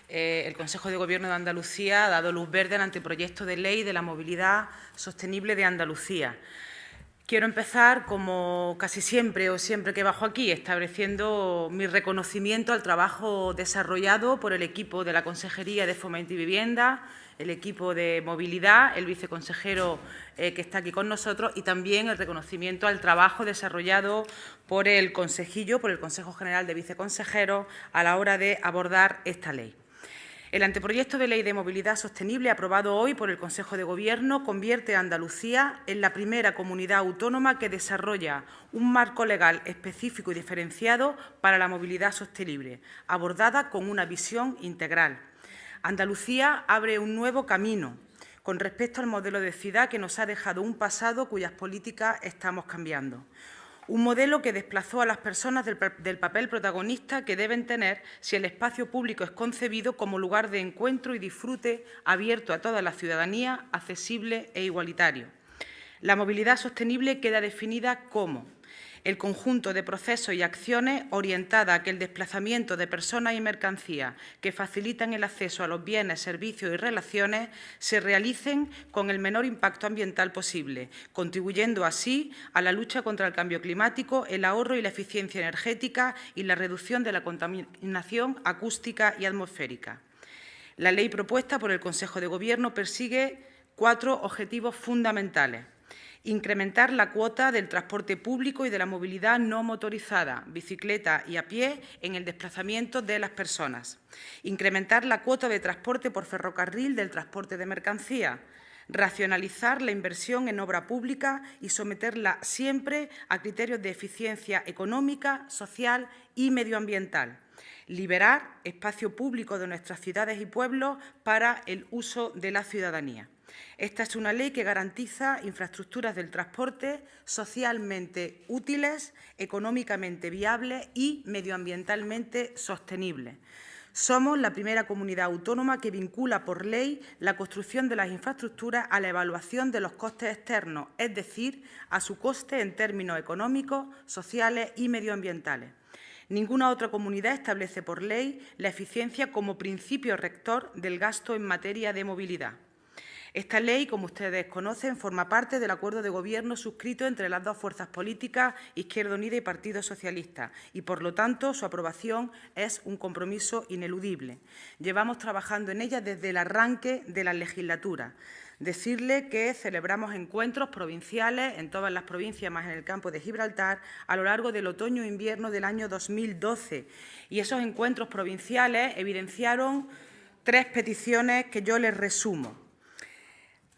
el Consejo de Gobierno de Andalucía ha dado luz verde al anteproyecto de ley de la movilidad sostenible de Andalucía. Quiero empezar, como casi siempre o siempre que bajo aquí, estableciendo mi reconocimiento al trabajo desarrollado por el equipo de la Consejería de Fomento y Vivienda, el equipo de Movilidad, el viceconsejero que está aquí con nosotros, y también el reconocimiento al trabajo desarrollado por el consejillo, por el Consejo General de Viceconsejeros, a la hora de abordar esta ley. El anteproyecto de Ley de Movilidad Sostenible, aprobado hoy por el Consejo de Gobierno, convierte a Andalucía en la primera comunidad autónoma que desarrolla un marco legal específico y diferenciado para la movilidad sostenible, abordada con una visión integral. Andalucía abre un nuevo camino con respecto al modelo de ciudad que nos ha dejado un pasado cuyas políticas estamos cambiando. Un modelo que desplazó a las personas del papel protagonista que deben tener si el espacio público es concebido como lugar de encuentro y disfrute abierto a toda la ciudadanía, accesible e igualitario. La movilidad sostenible queda definida como el conjunto de procesos y acciones orientadas a que el desplazamiento de personas y mercancías que facilitan el acceso a los bienes, servicios y relaciones se realicen con el menor impacto ambiental posible, contribuyendo así a la lucha contra el cambio climático, el ahorro y la eficiencia energética y la reducción de la contaminación acústica y atmosférica. La ley propuesta por el Consejo de Gobierno persigue 4 objetivos fundamentales. Incrementar la cuota del transporte público y de la movilidad no motorizada, bicicleta y a pie, en el desplazamiento de las personas. Incrementar la cuota de transporte por ferrocarril del transporte de mercancías. Racionalizar la inversión en obra pública y someterla siempre a criterios de eficiencia económica, social y medioambiental. Liberar espacio público de nuestras ciudades y pueblos para el uso de la ciudadanía. Esta es una ley que garantiza infraestructuras del transporte socialmente útiles, económicamente viables y medioambientalmente sostenibles. Somos la primera comunidad autónoma que vincula por ley la construcción de las infraestructuras a la evaluación de los costes externos, es decir, a su coste en términos económicos, sociales y medioambientales. Ninguna otra comunidad establece por ley la eficiencia como principio rector del gasto en materia de movilidad. Esta ley, como ustedes conocen, forma parte del acuerdo de Gobierno suscrito entre las dos fuerzas políticas, Izquierda Unida y Partido Socialista, y, por lo tanto, su aprobación es un compromiso ineludible. Llevamos trabajando en ella desde el arranque de la legislatura. Decirle que celebramos encuentros provinciales en todas las provincias, más en el campo de Gibraltar, a lo largo del otoño e invierno del año 2012. Y esos encuentros provinciales evidenciaron 3 peticiones que yo les resumo.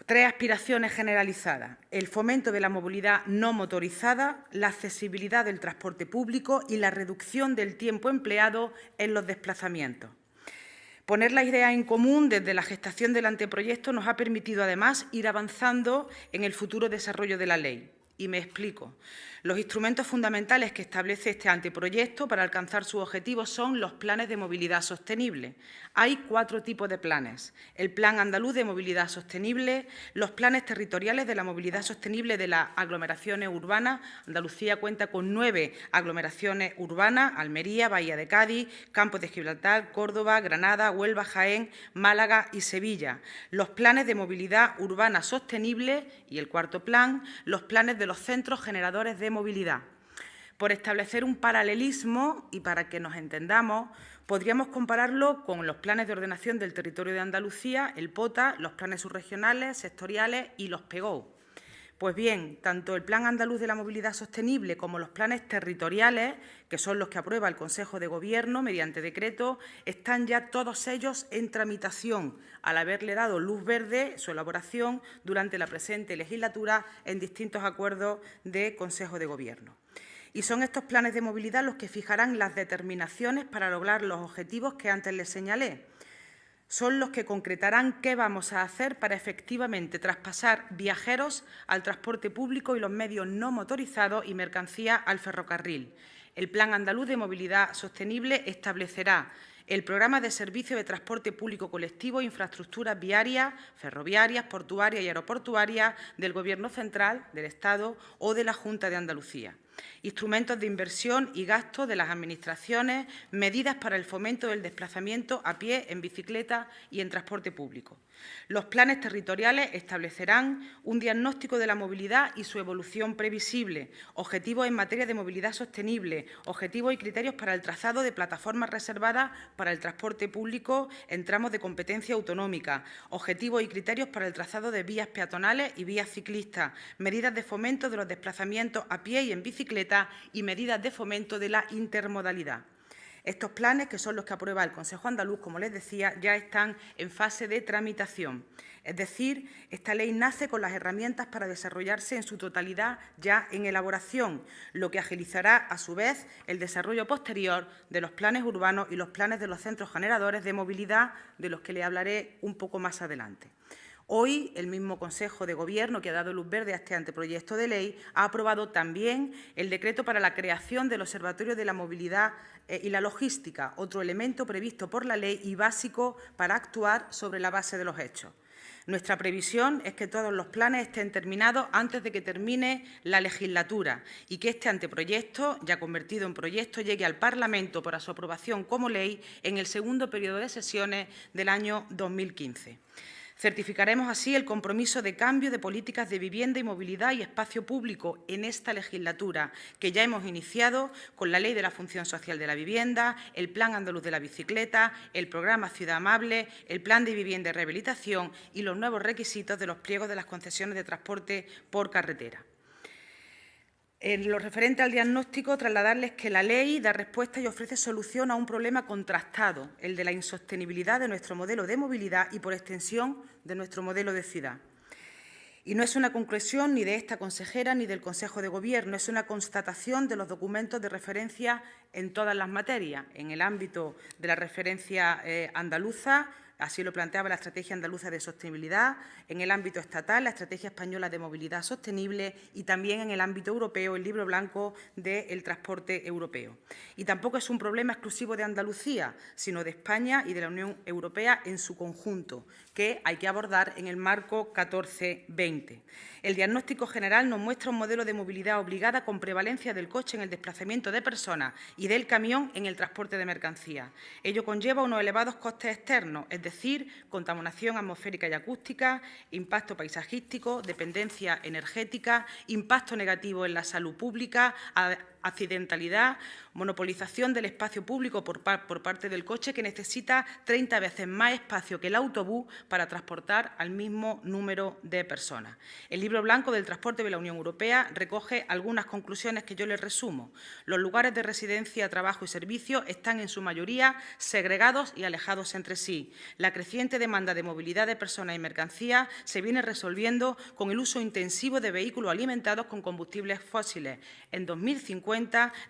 3 aspiraciones generalizadas: el fomento de la movilidad no motorizada, la accesibilidad del transporte público y la reducción del tiempo empleado en los desplazamientos. Poner las ideas en común desde la gestación del anteproyecto nos ha permitido, además, ir avanzando en el futuro desarrollo de la ley. Y me explico. Los instrumentos fundamentales que establece este anteproyecto para alcanzar sus objetivos son los planes de movilidad sostenible. Hay 4 tipos de planes: el Plan Andaluz de Movilidad Sostenible, los planes territoriales de la movilidad sostenible de las aglomeraciones urbanas. Andalucía cuenta con 9 aglomeraciones urbanas: Almería, Bahía de Cádiz, Campos de Gibraltar, Córdoba, Granada, Huelva, Jaén, Málaga y Sevilla. Los planes de movilidad urbana sostenible y el 4º plan, los planes de los centros generadores de movilidad. Por establecer un paralelismo y para que nos entendamos, podríamos compararlo con los planes de ordenación del territorio de Andalucía, el POTA, los planes subregionales, sectoriales y los PEGO. Pues bien, tanto el Plan Andaluz de la Movilidad Sostenible como los planes territoriales, que son los que aprueba el Consejo de Gobierno mediante decreto, están ya todos ellos en tramitación, al haberle dado luz verde su elaboración durante la presente legislatura en distintos acuerdos de Consejo de Gobierno. Y son estos planes de movilidad los que fijarán las determinaciones para lograr los objetivos que antes les señalé. Son los que concretarán qué vamos a hacer para efectivamente traspasar viajeros al transporte público y los medios no motorizados y mercancías al ferrocarril. El Plan Andaluz de Movilidad Sostenible establecerá el Programa de Servicio de Transporte Público Colectivo e Infraestructuras Viarias, Ferroviarias, Portuarias y Aeroportuarias del Gobierno central, del Estado o de la Junta de Andalucía. Instrumentos de inversión y gasto de las administraciones, medidas para el fomento del desplazamiento a pie, en bicicleta y en transporte público. Los planes territoriales establecerán un diagnóstico de la movilidad y su evolución previsible, objetivos en materia de movilidad sostenible, objetivos y criterios para el trazado de plataformas reservadas para el transporte público en tramos de competencia autonómica, objetivos y criterios para el trazado de vías peatonales y vías ciclistas, medidas de fomento de los desplazamientos a pie y en bicicleta y medidas de fomento de la intermodalidad. Estos planes, que son los que aprueba el Consejo Andaluz, como les decía, ya están en fase de tramitación. Es decir, esta ley nace con las herramientas para desarrollarse en su totalidad ya en elaboración, lo que agilizará, a su vez, el desarrollo posterior de los planes urbanos y los planes de los centros generadores de movilidad, de los que le hablaré un poco más adelante. Hoy, el mismo Consejo de Gobierno que ha dado luz verde a este anteproyecto de ley ha aprobado también el decreto para la creación del Observatorio de la Movilidad y la Logística, otro elemento previsto por la ley y básico para actuar sobre la base de los hechos. Nuestra previsión es que todos los planes estén terminados antes de que termine la legislatura y que este anteproyecto, ya convertido en proyecto, llegue al Parlamento para su aprobación como ley en el segundo periodo de sesiones del año 2015. Certificaremos así el compromiso de cambio de políticas de vivienda y movilidad y espacio público en esta legislatura, que ya hemos iniciado con la Ley de la Función Social de la Vivienda, el Plan Andaluz de la Bicicleta, el Programa Ciudad Amable, el Plan de Vivienda y Rehabilitación y los nuevos requisitos de los pliegos de las concesiones de transporte por carretera. En lo referente al diagnóstico, trasladarles que la ley da respuesta y ofrece solución a un problema contrastado, el de la insostenibilidad de nuestro modelo de movilidad y, por extensión, de nuestro modelo de ciudad. Y no es una conclusión ni de esta consejera ni del Consejo de Gobierno, es una constatación de los documentos de referencia en todas las materias, en el ámbito de la referencia andaluza. Así lo planteaba la Estrategia Andaluza de Sostenibilidad, en el ámbito estatal, la Estrategia Española de Movilidad Sostenible y también en el ámbito europeo, el Libro Blanco del Transporte Europeo. Y tampoco es un problema exclusivo de Andalucía, sino de España y de la Unión Europea en su conjunto, que hay que abordar en el marco 14-20. El diagnóstico general nos muestra un modelo de movilidad obligada con prevalencia del coche en el desplazamiento de personas y del camión en el transporte de mercancías. Ello conlleva unos elevados costes externos, es decir, contaminación atmosférica y acústica, impacto paisajístico, dependencia energética, impacto negativo en la salud pública, accidentalidad, monopolización del espacio público por parte del coche, que necesita 30 veces más espacio que el autobús para transportar al mismo número de personas. El Libro Blanco del Transporte de la Unión Europea recoge algunas conclusiones que yo les resumo. Los lugares de residencia, trabajo y servicio están en su mayoría segregados y alejados entre sí. La creciente demanda de movilidad de personas y mercancías se viene resolviendo con el uso intensivo de vehículos alimentados con combustibles fósiles. En 2050,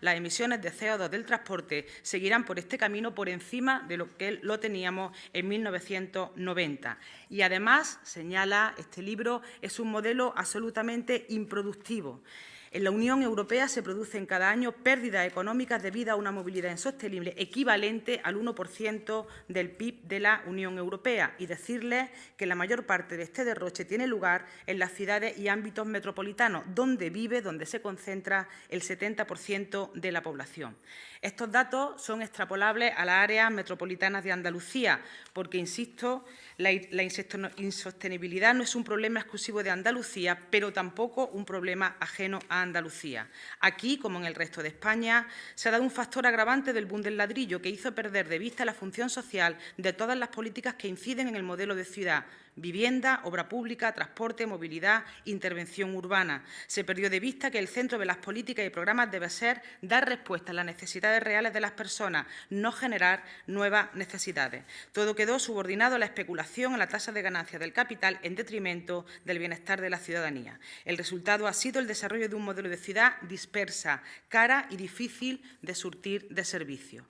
las emisiones de CO2 del transporte seguirán por este camino por encima de lo que lo teníamos en 1990. Y además, señala este libro, es un modelo absolutamente improductivo. En la Unión Europea se producen cada año pérdidas económicas debido a una movilidad insostenible equivalente al 1% del PIB de la Unión Europea, y decirles que la mayor parte de este derroche tiene lugar en las ciudades y ámbitos metropolitanos, donde se concentra el 70% de la población. Estos datos son extrapolables a las áreas metropolitanas de Andalucía, porque, insisto, la insostenibilidad no es un problema exclusivo de Andalucía, pero tampoco un problema ajeno a Andalucía. Aquí, como en el resto de España, se ha dado un factor agravante del boom del ladrillo que hizo perder de vista la función social de todas las políticas que inciden en el modelo de ciudad: vivienda, obra pública, transporte, movilidad, intervención urbana. Se perdió de vista que el centro de las políticas y programas debe ser dar respuesta a las necesidades reales de las personas, no generar nuevas necesidades. Todo quedó subordinado a la especulación, a la tasa de ganancia del capital, en detrimento del bienestar de la ciudadanía. El resultado ha sido el desarrollo de un modelo de ciudad dispersa, cara y difícil de surtir de servicio.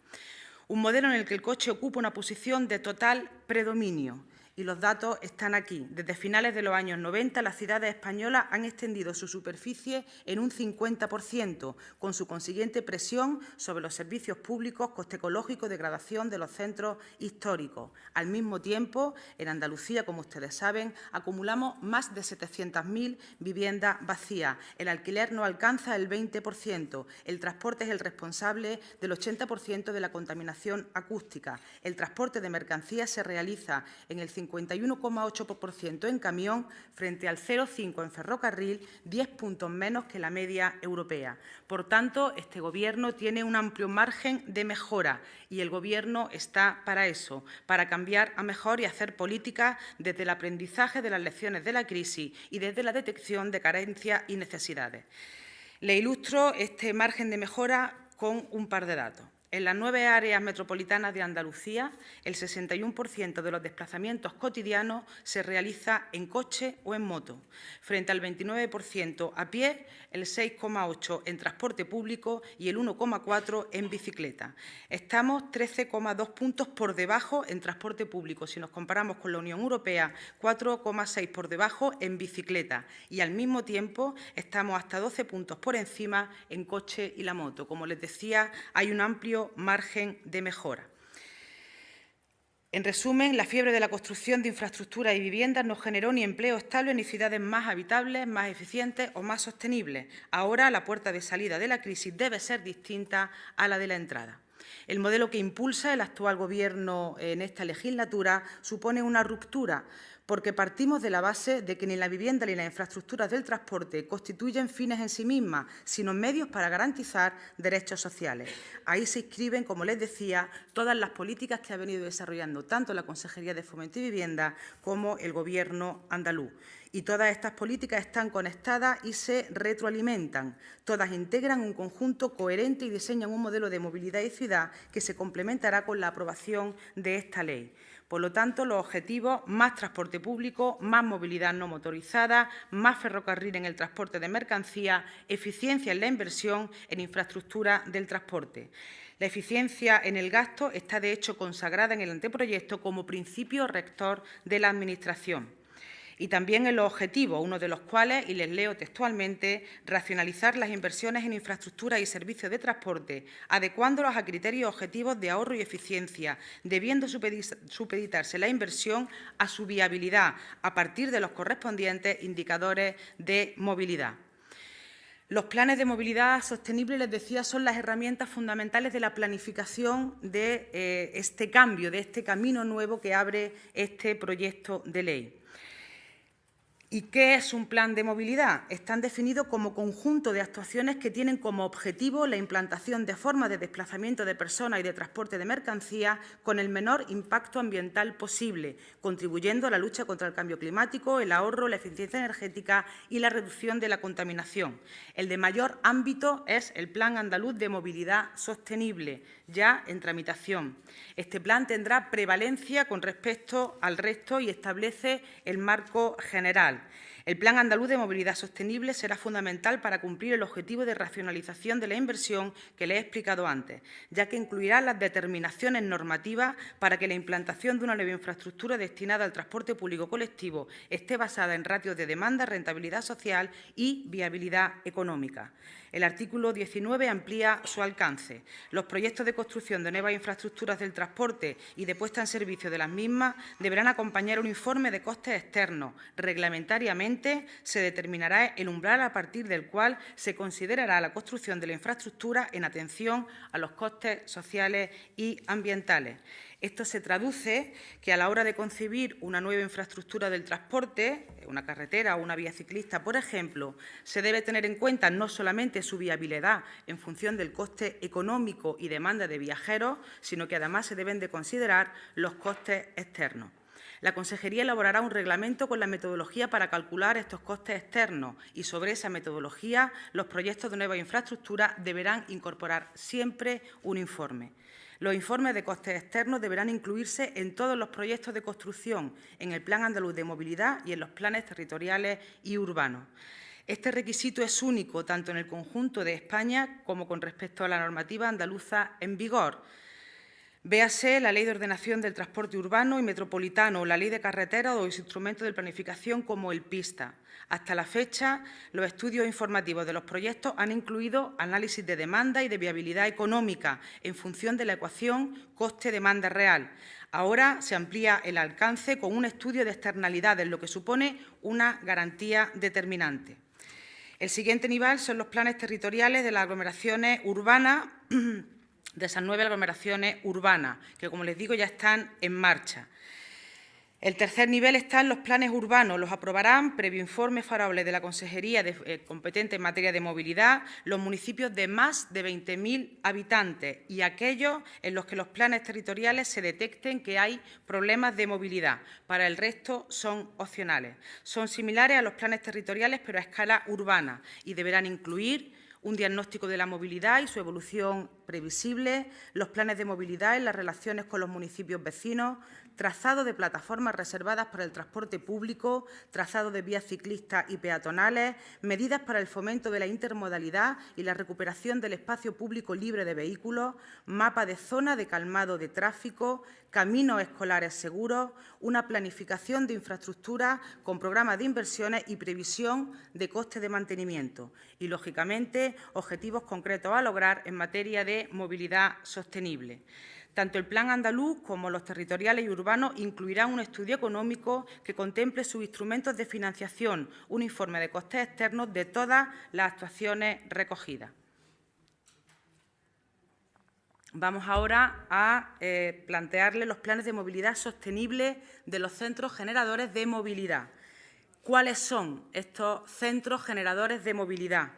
Un modelo en el que el coche ocupa una posición de total predominio. Y los datos están aquí. Desde finales de los años 90, las ciudades españolas han extendido su superficie en un 50%, con su consiguiente presión sobre los servicios públicos, coste ecológico, degradación de los centros históricos. Al mismo tiempo, en Andalucía, como ustedes saben, acumulamos más de 700.000 viviendas vacías. El alquiler no alcanza el 20%. El transporte es el responsable del 80% de la contaminación acústica. El transporte de mercancías se realiza en el 51,8% en camión frente al 0,5% en ferrocarril, 10 puntos menos que la media europea. Por tanto, este Gobierno tiene un amplio margen de mejora y el Gobierno está para eso, para cambiar a mejor y hacer políticas desde el aprendizaje de las lecciones de la crisis y desde la detección de carencias y necesidades. Le ilustro este margen de mejora con un par de datos. En las 9 áreas metropolitanas de Andalucía, el 61% de los desplazamientos cotidianos se realiza en coche o en moto, frente al 29% a pie, el 6,8% en transporte público y el 1,4% en bicicleta. Estamos 13,2 puntos por debajo en transporte público, si nos comparamos con la Unión Europea, 4,6 por debajo en bicicleta y, al mismo tiempo, estamos hasta 12 puntos por encima en coche y la moto. Como les decía, hay un amplio margen de mejora. En resumen, la fiebre de la construcción de infraestructuras y viviendas no generó ni empleo estable ni ciudades más habitables, más eficientes o más sostenibles. Ahora la puerta de salida de la crisis debe ser distinta a la de la entrada. El modelo que impulsa el actual Gobierno en esta legislatura supone una ruptura, porque partimos de la base de que ni la vivienda ni las infraestructuras del transporte constituyen fines en sí mismas, sino medios para garantizar derechos sociales. Ahí se inscriben, como les decía, todas las políticas que ha venido desarrollando tanto la Consejería de Fomento y Vivienda como el Gobierno andaluz. Y todas estas políticas están conectadas y se retroalimentan. Todas integran un conjunto coherente y diseñan un modelo de movilidad y ciudad que se complementará con la aprobación de esta ley. Por lo tanto, los objetivos: más transporte público, más movilidad no motorizada, más ferrocarril en el transporte de mercancías, eficiencia en la inversión en infraestructura del transporte. La eficiencia en el gasto está, de hecho, consagrada en el anteproyecto como principio rector de la Administración. Y también en los objetivos, uno de los cuales, y les leo textualmente, racionalizar las inversiones en infraestructura y servicios de transporte, adecuándolos a criterios objetivos de ahorro y eficiencia, debiendo supeditarse la inversión a su viabilidad a partir de los correspondientes indicadores de movilidad. Los planes de movilidad sostenible, les decía, son las herramientas fundamentales de la planificación de este cambio, de este camino nuevo que abre este proyecto de ley. ¿Y qué es un plan de movilidad? Están definidos como conjunto de actuaciones que tienen como objetivo la implantación de formas de desplazamiento de personas y de transporte de mercancías con el menor impacto ambiental posible, contribuyendo a la lucha contra el cambio climático, el ahorro, la eficiencia energética y la reducción de la contaminación. El de mayor ámbito es el Plan Andaluz de Movilidad Sostenible, ya en tramitación. Este plan tendrá prevalencia con respecto al resto y establece el marco general. El Plan Andaluz de Movilidad Sostenible será fundamental para cumplir el objetivo de racionalización de la inversión que les he explicado antes, ya que incluirá las determinaciones normativas para que la implantación de una nueva infraestructura destinada al transporte público colectivo esté basada en ratios de demanda, rentabilidad social y viabilidad económica. El artículo 19 amplía su alcance. Los proyectos de construcción de nuevas infraestructuras del transporte y de puesta en servicio de las mismas deberán acompañar un informe de costes externos. Reglamentariamente se determinará el umbral a partir del cual se considerará la construcción de la infraestructura en atención a los costes sociales y ambientales. Esto se traduce que, a la hora de concebir una nueva infraestructura del transporte, una carretera o una vía ciclista, por ejemplo, se debe tener en cuenta no solamente su viabilidad en función del coste económico y demanda de viajeros, sino que además se deben de considerar los costes externos. La Consejería elaborará un reglamento con la metodología para calcular estos costes externos y, sobre esa metodología, los proyectos de nueva infraestructura deberán incorporar siempre un informe. Los informes de costes externos deberán incluirse en todos los proyectos de construcción, en el Plan Andaluz de Movilidad y en los planes territoriales y urbanos. Este requisito es único tanto en el conjunto de España como con respecto a la normativa andaluza en vigor. Véase la Ley de Ordenación del Transporte Urbano y Metropolitano, la Ley de Carreteras o los instrumentos de planificación como el PISTA. Hasta la fecha, los estudios informativos de los proyectos han incluido análisis de demanda y de viabilidad económica en función de la ecuación coste-demanda real. Ahora se amplía el alcance con un estudio de externalidades, lo que supone una garantía determinante. El siguiente nivel son los planes territoriales de las aglomeraciones urbanas, de esas 9 aglomeraciones urbanas, que, como les digo, ya están en marcha. El tercer nivel están los planes urbanos. Los aprobarán, previo informe favorable de la Consejería competente en materia de movilidad, los municipios de más de 20.000 habitantes y aquellos en los que los planes territoriales se detecten que hay problemas de movilidad. Para el resto son opcionales. Son similares a los planes territoriales, pero a escala urbana, y deberán incluir un diagnóstico de la movilidad y su evolución previsible, los planes de movilidad en las relaciones con los municipios vecinos, trazado de plataformas reservadas para el transporte público, trazado de vías ciclistas y peatonales, medidas para el fomento de la intermodalidad y la recuperación del espacio público libre de vehículos, mapa de zona de calmado de tráfico, caminos escolares seguros, una planificación de infraestructuras con programas de inversiones y previsión de costes de mantenimiento y, lógicamente, objetivos concretos a lograr en materia de movilidad sostenible. Tanto el Plan andaluz como los territoriales y urbanos incluirán un estudio económico que contemple sus instrumentos de financiación, un informe de costes externos de todas las actuaciones recogidas. Vamos ahora a plantearles los planes de movilidad sostenible de los centros generadores de movilidad. ¿Cuáles son estos centros generadores de movilidad?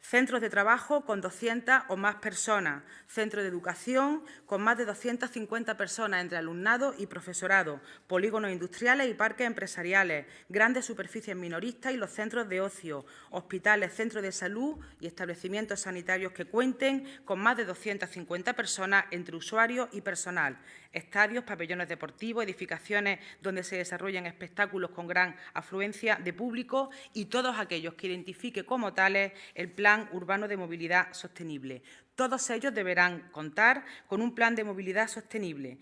Centros de trabajo con 200 o más personas, centros de educación con más de 250 personas entre alumnado y profesorado, polígonos industriales y parques empresariales, grandes superficies minoristas y los centros de ocio, hospitales, centros de salud y establecimientos sanitarios que cuenten con más de 250 personas entre usuarios y personal, estadios, pabellones deportivos, edificaciones donde se desarrollan espectáculos con gran afluencia de público y todos aquellos que identifique como tales el Plan Urbano de Movilidad Sostenible. Todos ellos deberán contar con un plan de movilidad sostenible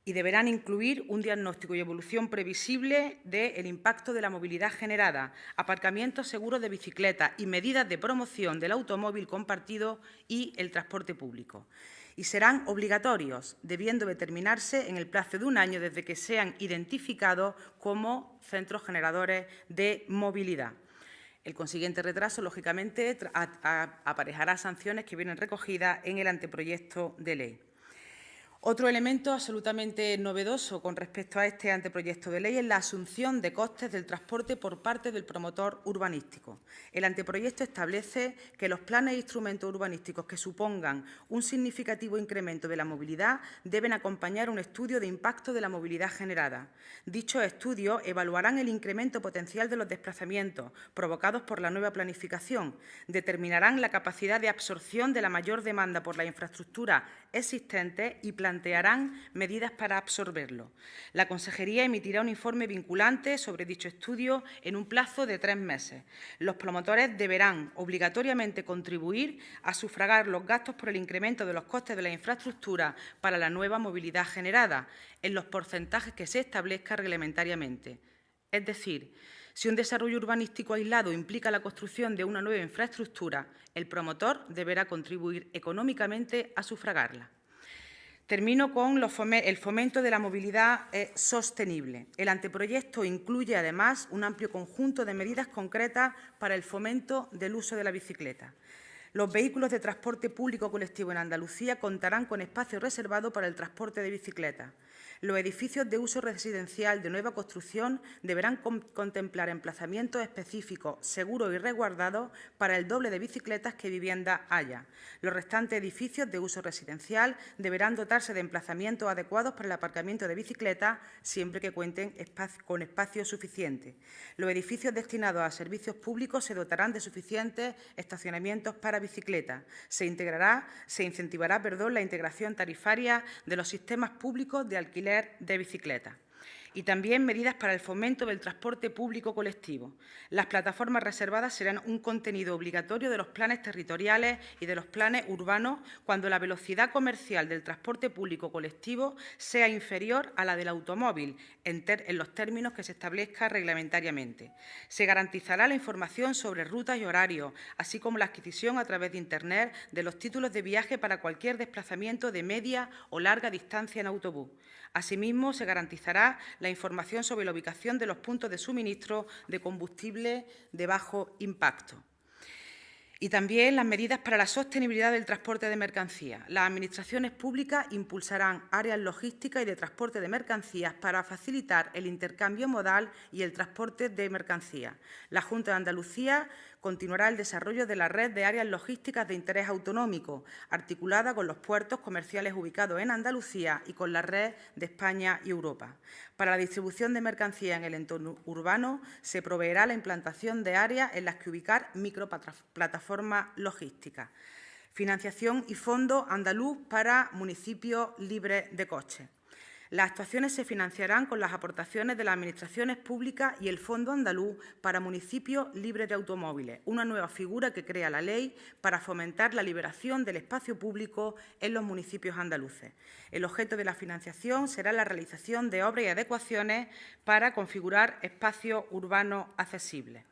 y deberán incluir un diagnóstico y evolución previsible del impacto de la movilidad generada, aparcamientos seguros de bicicletas y medidas de promoción del automóvil compartido y el transporte público. Y serán obligatorios, debiendo determinarse en el plazo de un año desde que sean identificados como centros generadores de movilidad. El consiguiente retraso, lógicamente, aparejará sanciones que vienen recogidas en el anteproyecto de ley. Otro elemento absolutamente novedoso con respecto a este anteproyecto de ley es la asunción de costes del transporte por parte del promotor urbanístico. El anteproyecto establece que los planes e instrumentos urbanísticos que supongan un significativo incremento de la movilidad deben acompañar un estudio de impacto de la movilidad generada. Dichos estudios evaluarán el incremento potencial de los desplazamientos provocados por la nueva planificación, determinarán la capacidad de absorción de la mayor demanda por la infraestructura existente y plantearán medidas para absorberlo. La Consejería emitirá un informe vinculante sobre dicho estudio en un plazo de 3 meses. Los promotores deberán obligatoriamente contribuir a sufragar los gastos por el incremento de los costes de la infraestructura para la nueva movilidad generada, en los porcentajes que se establezca reglamentariamente. Es decir, si un desarrollo urbanístico aislado implica la construcción de una nueva infraestructura, el promotor deberá contribuir económicamente a sufragarla. Termino con el fomento de la movilidad sostenible. El anteproyecto incluye, además, un amplio conjunto de medidas concretas para el fomento del uso de la bicicleta. Los vehículos de transporte público colectivo en Andalucía contarán con espacio reservado para el transporte de bicicletas. Los edificios de uso residencial de nueva construcción deberán contemplar emplazamientos específicos, seguros y resguardados para el doble de bicicletas que vivienda haya. Los restantes edificios de uso residencial deberán dotarse de emplazamientos adecuados para el aparcamiento de bicicletas, siempre que cuenten con espacio suficiente. Los edificios destinados a servicios públicos se dotarán de suficientes estacionamientos para bicicletas. Se incentivará la integración tarifaria de los sistemas públicos de alquiler de bicicletas. Y también medidas para el fomento del transporte público colectivo. Las plataformas reservadas serán un contenido obligatorio de los planes territoriales y de los planes urbanos cuando la velocidad comercial del transporte público colectivo sea inferior a la del automóvil, en los términos que se establezca reglamentariamente. Se garantizará la información sobre rutas y horarios, así como la adquisición a través de Internet de los títulos de viaje para cualquier desplazamiento de media o larga distancia en autobús. Asimismo, se garantizará la información sobre la ubicación de los puntos de suministro de combustible de bajo impacto. Y también las medidas para la sostenibilidad del transporte de mercancías. Las administraciones públicas impulsarán áreas logísticas y de transporte de mercancías para facilitar el intercambio modal y el transporte de mercancías. La Junta de Andalucía continuará el desarrollo de la red de áreas logísticas de interés autonómico, articulada con los puertos comerciales ubicados en Andalucía y con la red de España y Europa. Para la distribución de mercancías en el entorno urbano se proveerá la implantación de áreas en las que ubicar microplataformas logísticas. Financiación y Fondo Andaluz para municipios libres de coches. Las actuaciones se financiarán con las aportaciones de las administraciones públicas y el Fondo Andaluz para municipios libres de automóviles, una nueva figura que crea la ley para fomentar la liberación del espacio público en los municipios andaluces. El objeto de la financiación será la realización de obras y adecuaciones para configurar espacios urbanos accesibles.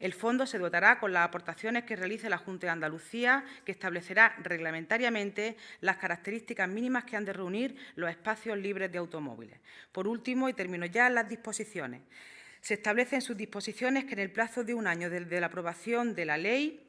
El fondo se dotará con las aportaciones que realice la Junta de Andalucía, que establecerá reglamentariamente las características mínimas que han de reunir los espacios libres de automóviles. Por último, y termino ya, las disposiciones. Se establece en sus disposiciones que en el plazo de un año desde la aprobación de la ley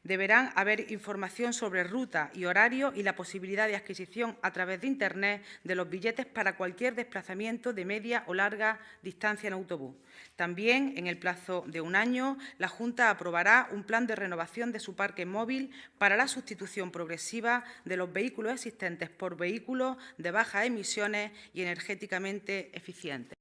deberán haber información sobre ruta y horario y la posibilidad de adquisición a través de Internet de los billetes para cualquier desplazamiento de media o larga distancia en autobús. También, en el plazo de un año, la Junta aprobará un plan de renovación de su parque móvil para la sustitución progresiva de los vehículos existentes por vehículos de bajas emisiones y energéticamente eficientes.